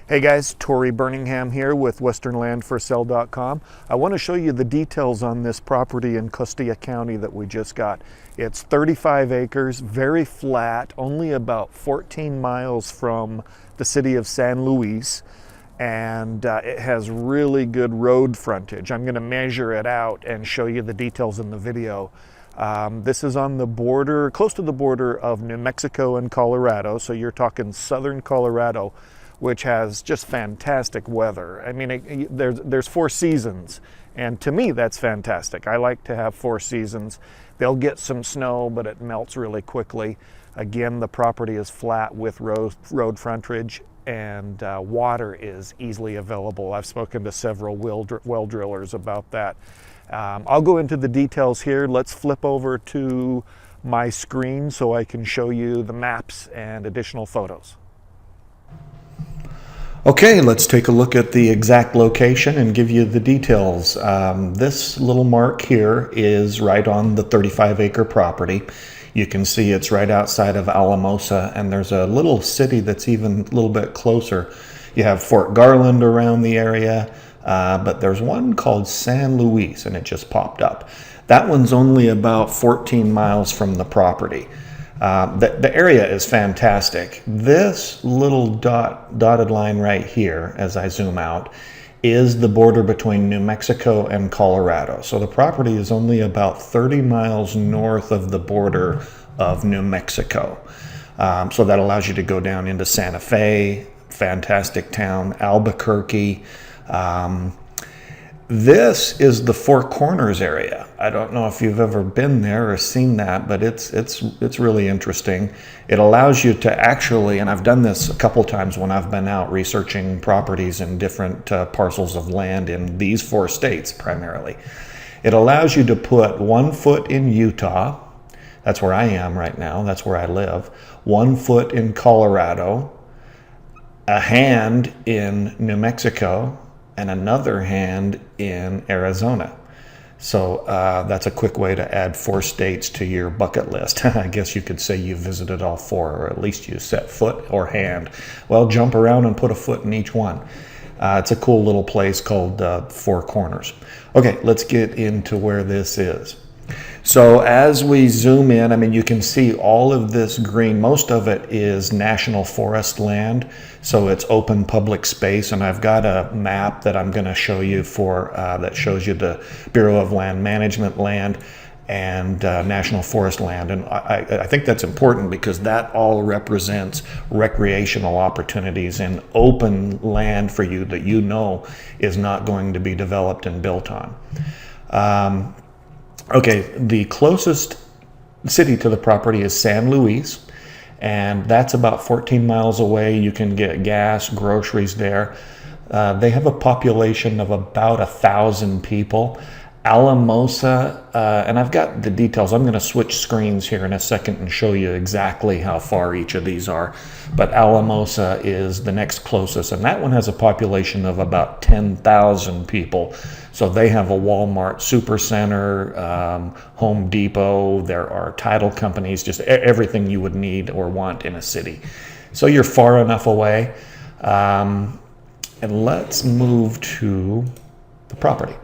Hey guys, Tori Birmingham here with westernlandforsale.com. I want to show you the details on this property in Costilla County that we just got. It's 35 acres, very flat, only about 14 miles from the city of San Luis, and it has really good road frontage. I'm going to measure it out and show you the details in the video. This is on the border, close to the border of New Mexico and Colorado, so you're talking southern Colorado, which has just fantastic weather. I mean, there's 4 seasons, and to me that's fantastic. I like to have 4 seasons. They'll get some snow, but it melts really quickly. Again, the property is flat with road frontage, and water is easily available. I've spoken to several well drillers about that. I'll go into the details here. Let's flip over to my screen so I can show you the maps and additional photos. Okay, let's take a look at the exact location and give you the details. This little mark here is right on the 35-acre property. You can see it's right outside of Alamosa, and there's a little city that's even a little bit closer. You have Fort Garland around the area, but there's one called San Luis, and it just popped up. That one's only about 14 miles from the property. The area is fantastic. This little dotted line right here, as I zoom out, is the border between New Mexico and Colorado. So the property is only about 30 miles north of the border of New Mexico. So that allows you to go down into Santa Fe, fantastic town, Albuquerque. This is the Four Corners area. I don't know if you've ever been there or seen that, but it's really interesting. It allows you to actually, and I've done this a couple times when I've been out researching properties in different parcels of land in these 4 states primarily. It allows you to put 1 foot in Utah. That's where I am right now. That's where I live. 1 foot in Colorado, a hand in New Mexico, and another hand in Arizona. So that's a quick way to add 4 states to your bucket list. I guess you could say you visited all 4, or at least you set foot or hand. Well, jump around and put a foot in each one. It's a cool little place called Four Corners. Okay, let's get into where this is. So as we zoom in, I mean, you can see all of this green. Most of it is national forest land, so it's open public space. And I've got a map that I'm going to show you for that shows you the Bureau of Land Management land and national forest land. And I think that's important because that all represents recreational opportunities and open land for you that you know is not going to be developed and built on. Okay, the closest city to the property is San Luis, and that's about 14 miles away. You can get gas, groceries there. They have a population of about 1,000 people. Alamosa, and I've got the details. I'm going to switch screens here in a second and show you exactly how far each of these are. But Alamosa is the next closest, and that one has a population of about 10,000 people. So they have a Walmart Supercenter, Home Depot. There are title companies, just everything you would need or want in a city. So you're far enough away. And let's move to the property.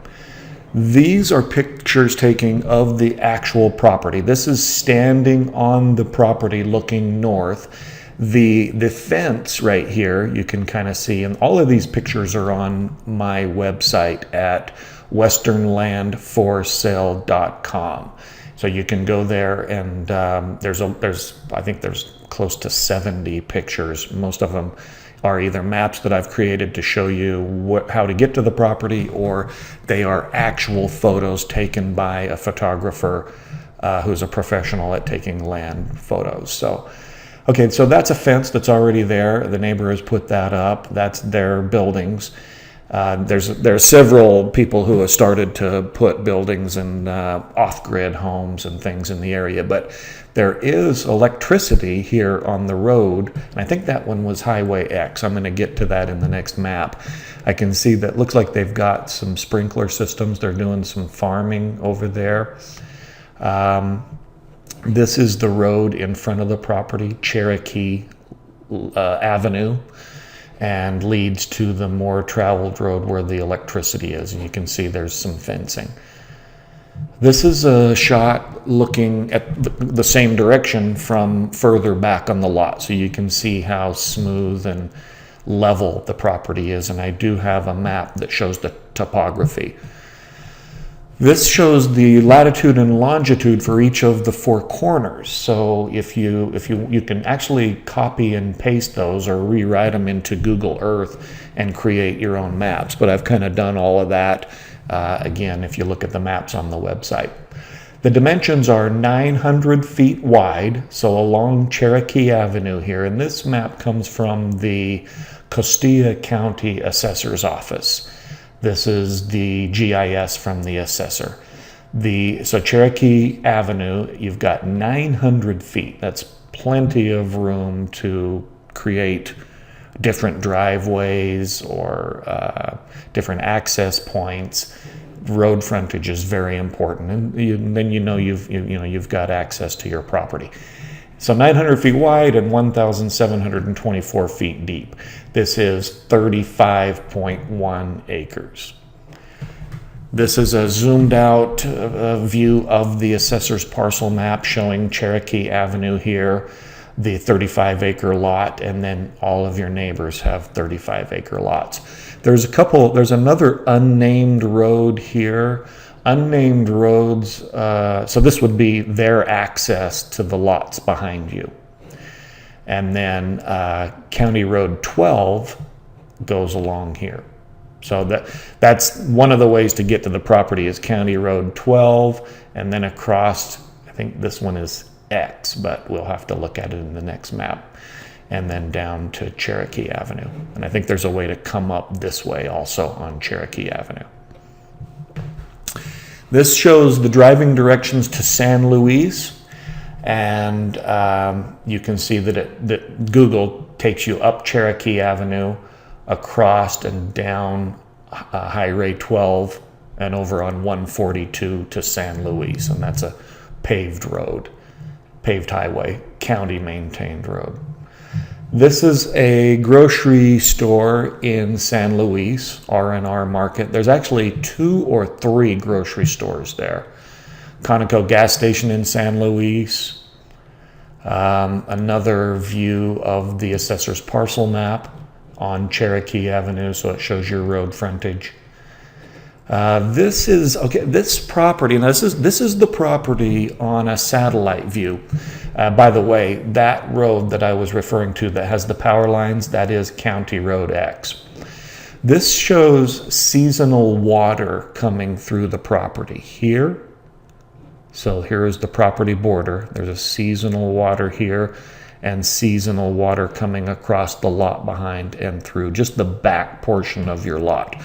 These are pictures taken of the actual property. This is standing on the property looking north. The fence right here, you can kind of see, and all of these pictures are on my website at westernlandforsale.com. So you can go there, and I think there's close to 70 pictures. Most of them are either maps that I've created to show you how to get to the property, or they are actual photos taken by a photographer who's a professional at taking land photos. So, okay, so that's a fence that's already there. The neighbor has put that up. That's their buildings. There's several people who have started to put buildings and off-grid homes and things in the area, but there is electricity here on the road, and I think that one was Highway X. I'm going to get to that in the next map. I can see that looks like they've got some sprinkler systems. They're doing some farming over there. This is the road in front of the property, Cherokee Avenue. and leads to the more traveled road where the electricity is. And you can see there's some fencing. This is a shot looking at the same direction from further back on the lot, so you can see how smooth and level the property is. And I do have a map that shows the topography. This shows the latitude and longitude for each of the four corners. So if you can actually copy and paste those or rewrite them into Google Earth and create your own maps. But I've kind of done all of that. Again, if you look at the maps on the website. The dimensions are 900 feet wide, so along Cherokee Avenue here. And this map comes from the Costilla County Assessor's Office. This is the GIS from the assessor. So Cherokee Avenue, you've got 900 feet. That's plenty of room to create different driveways or different access points. Road frontage is very important, and then you've got access to your property. So 900 feet wide and 1,724 feet deep. This is 35.1 acres. This is a zoomed out view of the assessor's parcel map showing Cherokee Avenue here, the 35-acre lot, and then all of your neighbors have 35-acre lots. There's another unnamed road here. Unnamed roads, so this would be their access to the lots behind you. And then County Road 12 goes along here. So that's one of the ways to get to the property is County Road 12, and then across, I think this one is X, but we'll have to look at it in the next map, and then down to Cherokee Avenue. And I think there's a way to come up this way also on Cherokee Avenue. This shows the driving directions to San Luis, and you can see that Google takes you up Cherokee Avenue, across and down Highway 12, and over on 142 to San Luis, and that's a paved road, paved highway, county maintained road. This is a grocery store in San Luis, R&R Market. There's actually 2 or 3 grocery stores there. Conoco gas station in San Luis. Another view of the assessor's parcel map on Cherokee Avenue, so it shows your road frontage. This property, and this is the property on a satellite view. By the way, that road that I was referring to that has the power lines, that is County Road X. This shows seasonal water coming through the property here. So here is the property border. There's a seasonal water here and seasonal water coming across the lot behind and through just the back portion of your lot.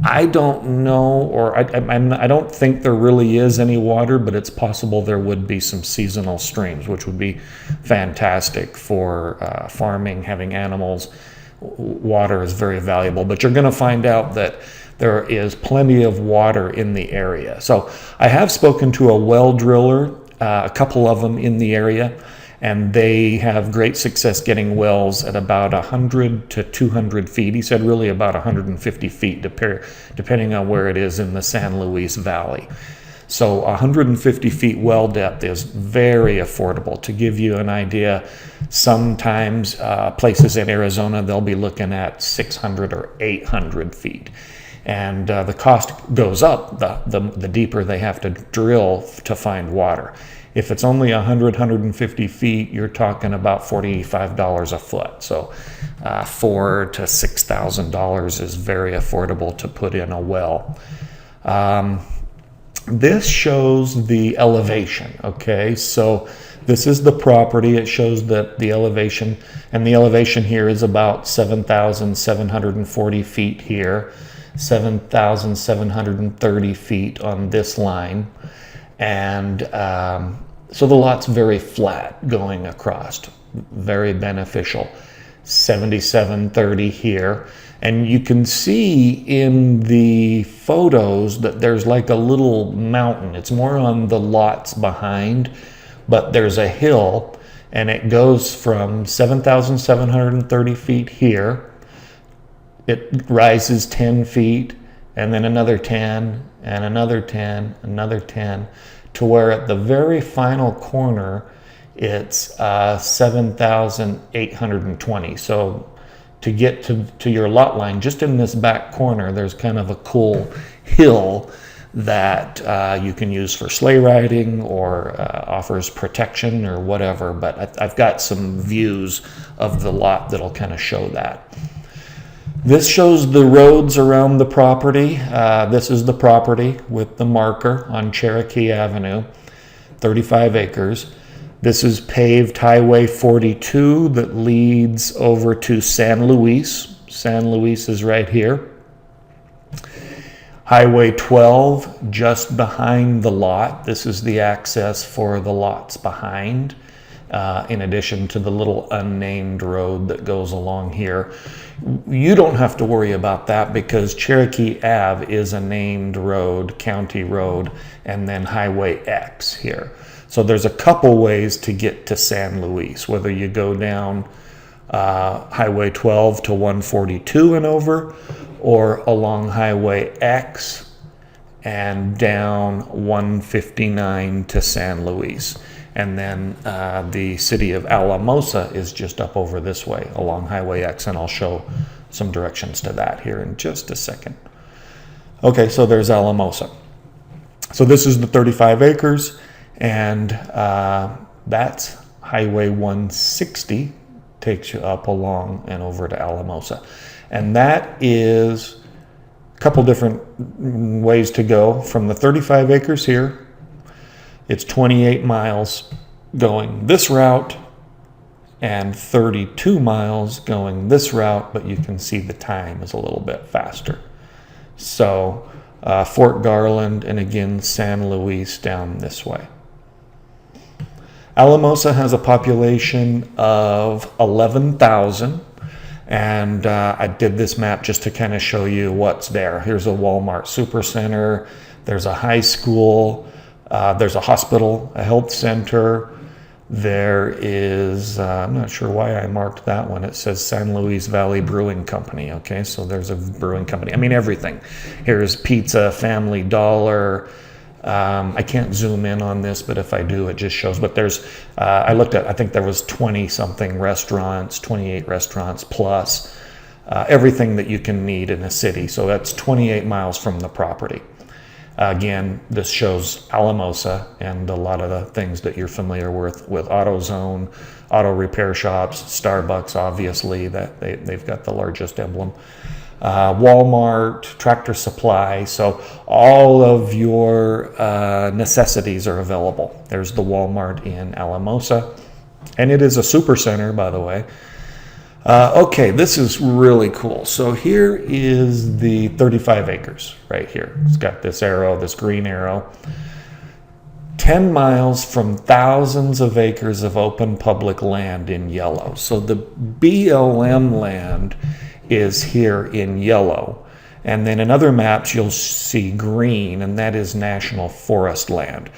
I don't know, or I don't think there really is any water, but it's possible there would be some seasonal streams, which would be fantastic for farming, having animals. Water is very valuable, but you're going to find out that there is plenty of water in the area. So I have spoken to a well driller, a couple of them in the area, and they have great success getting wells at about 100 to 200 feet. He said really about 150 feet, depending on where it is in the San Luis Valley. So 150 feet well depth is very affordable. To give you an idea, sometimes places in Arizona, they'll be looking at 600 or 800 feet. And the cost goes up the deeper they have to drill to find water. If it's only 150 feet, you're talking about $45 a foot. So $4,000 to $6,000 is very affordable to put in a well. This shows the elevation, okay? So this is the property. It shows that the elevation, and the elevation here is about 7,740 feet here, 7,730 feet on this line. And so the lot's very flat going across, very beneficial. 7730 here. And you can see in the photos that there's like a little mountain. It's more on the lots behind, but there's a hill, and it goes from 7,730 feet here it rises 10 feet, and then another 10, and another 10, another 10, to where at the very final corner, it's 7,820. So to get to your lot line, just in this back corner, there's kind of a cool hill that you can use for sleigh riding or offers protection or whatever. But I've got some views of the lot that'll kind of show that. This shows the roads around the property. This is the property with the marker on Cherokee Avenue, 35 acres. This is paved Highway 42 that leads over to San Luis. San Luis is right here. Highway 12 just behind the lot. This is the access for the lots behind, in addition to the little unnamed road that goes along here. You don't have to worry about that because Cherokee Ave is a named road, county road, and then Highway X here. So there's a couple ways to get to San Luis, whether you go down Highway 12 to 142 and over, or along Highway X and down 159 to San Luis. And then the city of Alamosa is just up over this way along Highway X, and I'll show some directions to that here in just a second. Okay, so there's Alamosa. So this is the 35 acres, and that's Highway 160, takes you up along and over to Alamosa. And that is a couple different ways to go from the 35 acres here. It's 28 miles going this route and 32 miles going this route, but you can see the time is a little bit faster. So Fort Garland and again San Luis down this way. Alamosa has a population of 11,000, and I did this map just to kind of show you what's there. Here's a Walmart Supercenter, there's a high school, there's a hospital, a health center. There is, I'm not sure why I marked that one. It says San Luis Valley Brewing Company. Okay, so there's a brewing company. I mean, everything. Here's pizza, Family Dollar. I can't zoom in on this, but if I do, it just shows. But there's, I looked at, I think there was 20-something restaurants, 28 restaurants plus everything that you can need in a city. So that's 28 miles from the property. Again, this shows Alamosa and a lot of the things that you're familiar with AutoZone, auto repair shops, Starbucks, obviously, that they've got the largest emblem. Walmart, Tractor Supply, so all of your necessities are available. There's the Walmart in Alamosa, and it is a super center, by the way. Okay, this is really cool. So here is the 35 acres right here. It's got this arrow, this green arrow. 10 miles from thousands of acres of open public land in yellow. So the BLM land is here in yellow. And then in other maps, you'll see green, and that is national forest land.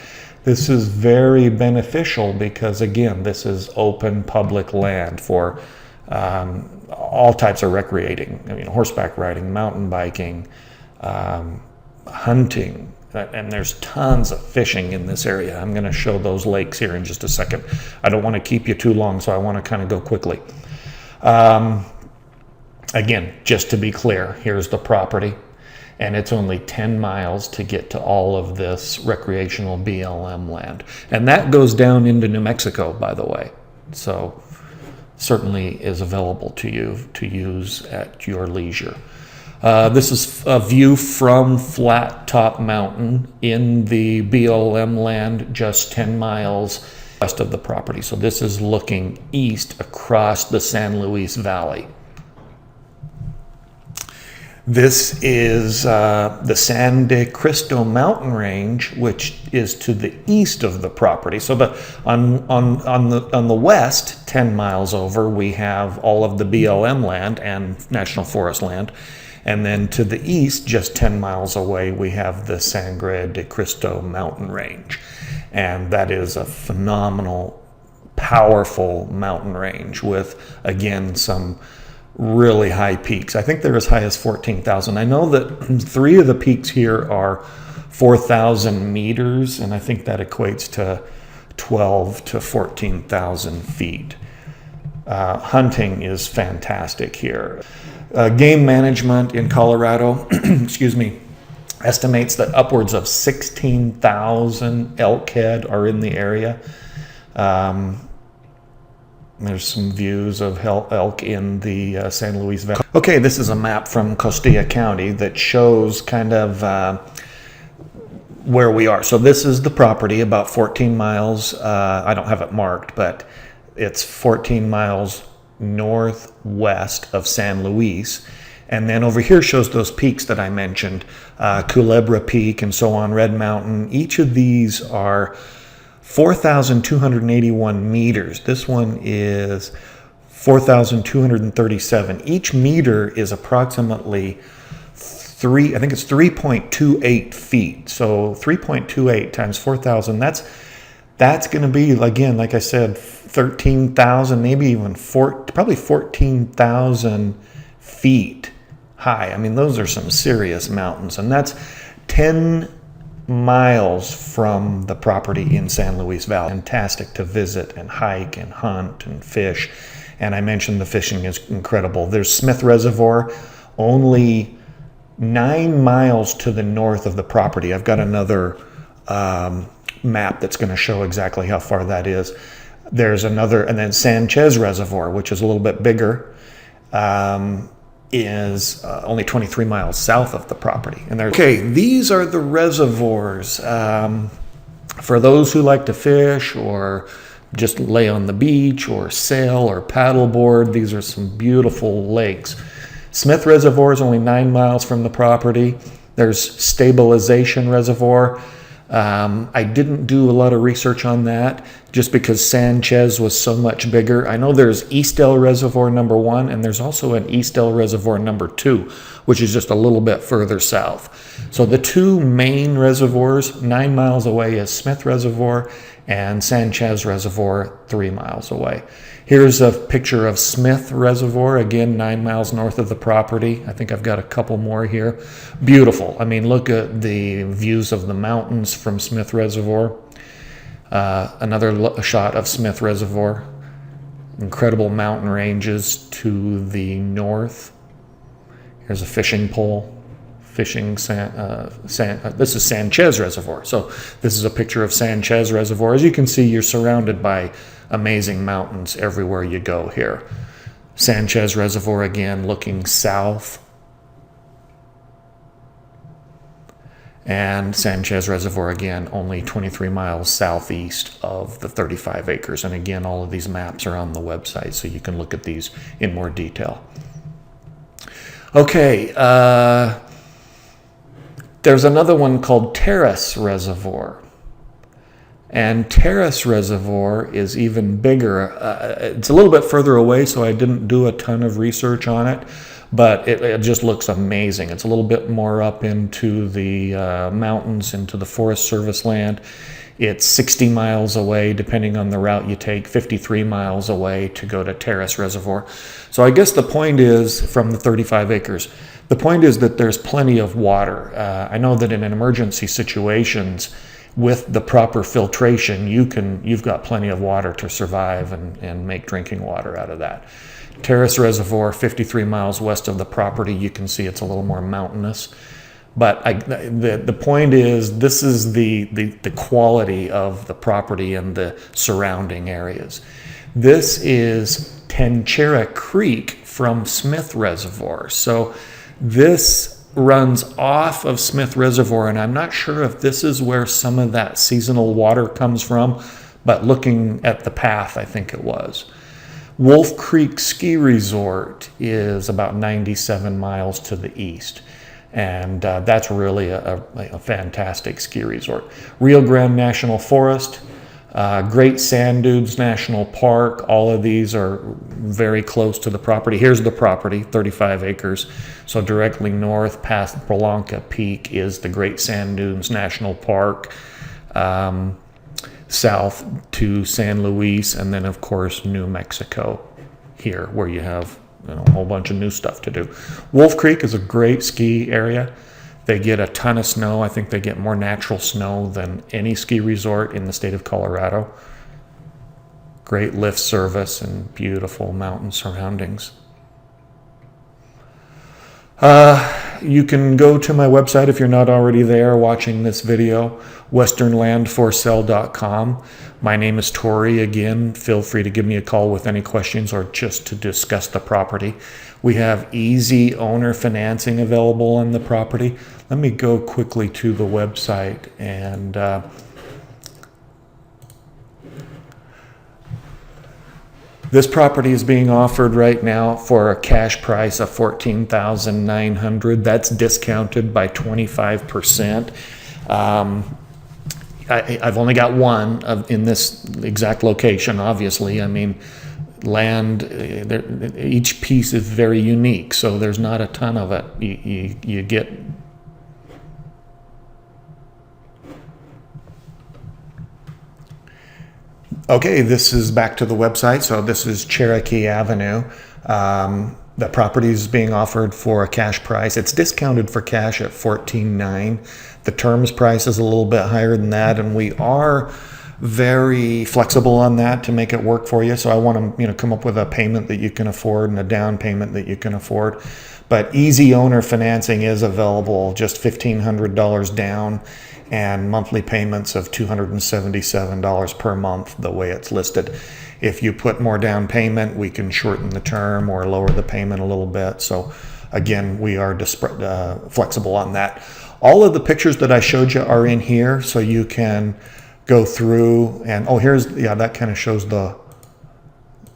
This is very beneficial because, again, this is open public land for all types of recreating. I mean, horseback riding, mountain biking, hunting, and there's tons of fishing in this area. I'm going to show those lakes here in just a second. I don't want to keep you too long, so I want to kind of go quickly. Again, just to be clear, here's the property, and it's only 10 miles to get to all of this recreational BLM land. And that goes down into New Mexico, by the way. So certainly is available to you to use at your leisure. This is a view from Flat Top Mountain in the BLM land, just 10 miles west of the property. So this is looking east across the San Luis Valley. This is the San de Cristo mountain range, which is to the east of the property. So on the west, 10 miles over, we have all of the BLM land and National Forest land. And then to the east, just 10 miles away, we have the Sangre de Cristo mountain range. And that is a phenomenal, powerful mountain range with, again, some really high peaks. I think they're as high as 14,000. I know that 3 of the peaks here are 4,000 meters, and I think that equates to 12 to 14,000 feet. Hunting is fantastic here. Game management in Colorado, excuse me, estimates that upwards of 16,000 elk head are in the area. There's some views of elk in the San Luis Valley. Okay, this is a map from Costilla County that shows kind of where we are. So this is the property, about 14 miles. I don't have it marked, but it's 14 miles northwest of San Luis. And then over here shows those peaks that I mentioned, Culebra Peak and so on, Red Mountain. Each of these are 4,281 meters. This one is 4,237. Each meter is approximately I think it's 3.28 feet. So 3.28 times 4,000, that's going to be, again, like I said, 13,000, maybe even probably 14,000 feet high. I mean, those are some serious mountains, and that's 10 miles from the property in San Luis Valley. Fantastic to visit and hike and hunt and fish. And I mentioned the fishing is incredible. There's Smith Reservoir, only 9 miles to the north of the property. I've got another map that's going to show exactly how far that is. There's another, and then Sanchez Reservoir, which is a little bit bigger, is only 23 miles south of the property. And okay, these are the reservoirs. For those who like to fish or just lay on the beach or sail or paddleboard, these are some beautiful lakes. Smith Reservoir is only 9 miles from the property. There's Stabilization Reservoir. I didn't do a lot of research on that just because Sanchez was so much bigger. I know there's Eastel Reservoir number 1, and there's also an Eastel Reservoir number 2, which is just a little bit further south. So the 2 main reservoirs, 9 miles away, is Smith Reservoir and Sanchez Reservoir 3 miles away. Here's a picture of Smith Reservoir, again, 9 miles north of the property. I think I've got a couple more here. Beautiful. I mean, look at the views of the mountains from Smith Reservoir. Another shot of Smith Reservoir. Incredible mountain ranges to the north. Here's a fishing pole. This is Sanchez Reservoir. So this is a picture of Sanchez Reservoir. As you can see, you're surrounded by amazing mountains everywhere you go here. Sanchez Reservoir again, looking south. And Sanchez Reservoir again, only 23 miles southeast of the 35 acres. And again, all of these maps are on the website, so you can look at these in more detail. Okay, there's another one called Terrace Reservoir. And Terrace Reservoir is even bigger. It's a little bit further away, so I didn't do a ton of research on it, but it just looks amazing. It's a little bit more up into the mountains, into the Forest Service land. It's 60 miles away, depending on the route you take, 53 miles away to go to Terrace Reservoir. So I guess the point is, from the 35 acres, the point is that there's plenty of water. I know that in emergency situations, with the proper filtration, you've got plenty of water to survive and make drinking water out of that. Terrace Reservoir, 53 miles west of the property. You can see it's a little more mountainous. But the point is, this is the quality of the property and the surrounding areas. This is Tenchera Creek from Smith Reservoir. So this runs off of Smith Reservoir, and I'm not sure if this is where some of that seasonal water comes from, but looking at the path, I think it was. Wolf Creek Ski Resort is about 97 miles to the east, and that's really a fantastic ski resort. Rio Grande National Forest, Great Sand Dunes National Park, all of these are very close to the property. Here's the property, 35 acres. So directly north past Polanca Peak is the Great Sand Dunes National Park, south to San Luis, and then of course New Mexico here, where you have a whole bunch of new stuff to do. Wolf Creek is a great ski area. They get a ton of snow. I think they get more natural snow than any ski resort in the state of Colorado. Great lift service and beautiful mountain surroundings. You can go to my website if you're not already there watching this video, westernlandforsale.com. My name is Tori. Again, feel free to give me a call with any questions or just to discuss the property. We have easy owner financing available on the property. Let me go quickly to the website and this property is being offered right now for a cash price of $14,900. That's discounted by 25%. I've only got one in this exact location, obviously. I mean, land, each piece is very unique, so there's not a ton of it. You get... Okay, this is back to the website. So this is Cherokee Avenue. The property is being offered for a cash price. It's discounted for cash at $14,900. The terms price is a little bit higher than that, and we are very flexible on that to make it work for you. So I want to, come up with a payment that you can afford and a down payment that you can afford. But easy owner financing is available, just $1,500 down and monthly payments of $277 per month, the way it's listed. If you put more down payment, we can shorten the term or lower the payment a little bit. So again, we are flexible on that. All of the pictures that I showed you are in here, so you can go through and, that kind of shows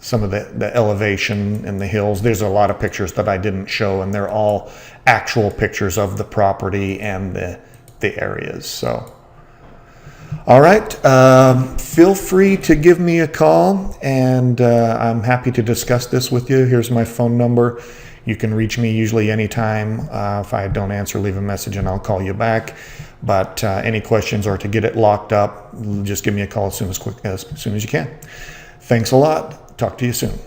some of the elevation and the hills. There's a lot of pictures that I didn't show, and they're all actual pictures of the property and the areas. So, all right, feel free to give me a call, and I'm happy to discuss this with you. Here's my phone number. You can reach me usually anytime. If I don't answer, leave a message and I'll call you back. But any questions or to get it locked up, just give me a call as soon as you can. Thanks a lot. Talk to you soon.